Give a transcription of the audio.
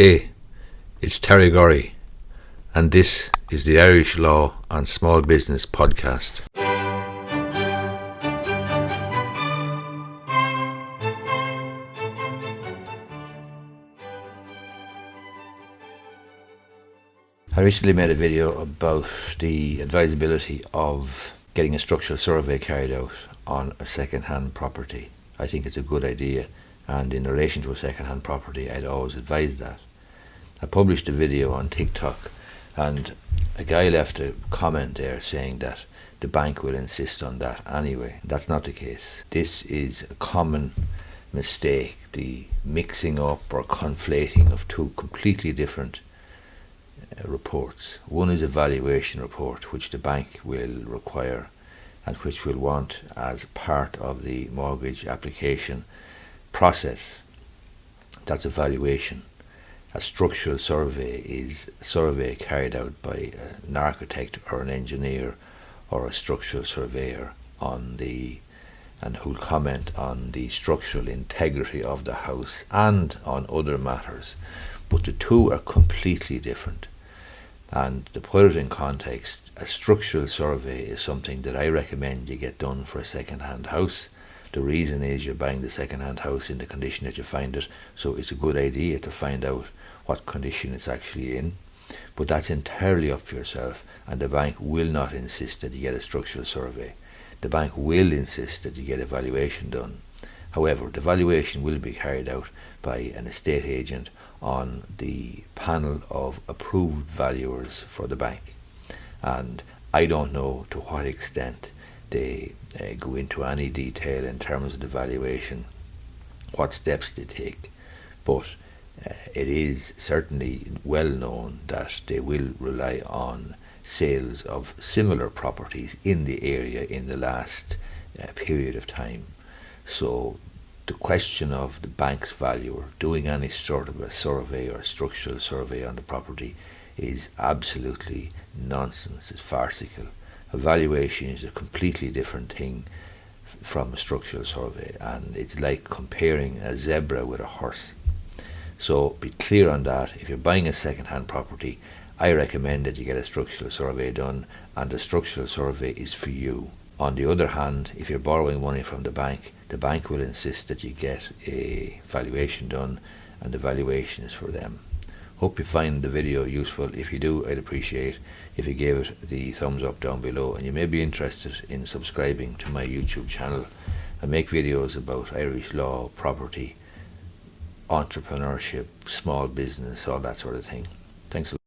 Hey, it's Terry Gorry, and this is the Irish Law and Small Business podcast. I recently made a video about the advisability of getting a structural survey carried out on a second-hand property. I think it's a good idea, and in relation to a second-hand property, I'd always advise that. I published a video on TikTok, and a guy left a comment there saying that the bank will insist on that anyway. That's not the case. This is a common mistake, the mixing up or conflating of two completely different reports. One is a valuation report, which the bank will require and which will want as part of the mortgage application process. That's a valuation. A structural survey is a survey carried out by an architect or an engineer or a structural surveyor and who'll comment on the structural integrity of the house and on other matters. But the two are completely different. And to put it in context, a structural survey is something that I recommend you get done for a second-hand house. The reason is you're buying the second-hand house in the condition that you find it, so it's a good idea to find out what condition it's actually in. But that's entirely up to yourself, and the bank will not insist that you get a structural survey. The bank will insist that you get a valuation done. However, the valuation will be carried out by an estate agent on the panel of approved valuers for the bank. And I don't know to what extent they go into any detail in terms of the valuation, what steps they take, but it is certainly well known that they will rely on sales of similar properties in the area in the last period of time. So the question of the bank's valuer doing any sort of a survey or structural survey on the property is absolutely nonsense. It's farcical. A valuation is a completely different thing from a structural survey, and it's like comparing a zebra with a horse. So be clear on that. If you're buying a second-hand property, I recommend that you get a structural survey done, and the structural survey is for you. On the other hand, if you're borrowing money from the bank will insist that you get a valuation done, and the valuation is for them. Hope you find the video useful. If you do, I'd appreciate if you gave it the thumbs up down below, and you may be interested in subscribing to my YouTube channel. I make videos about Irish law, property, entrepreneurship, small business, all that sort of thing. Thanks a lot.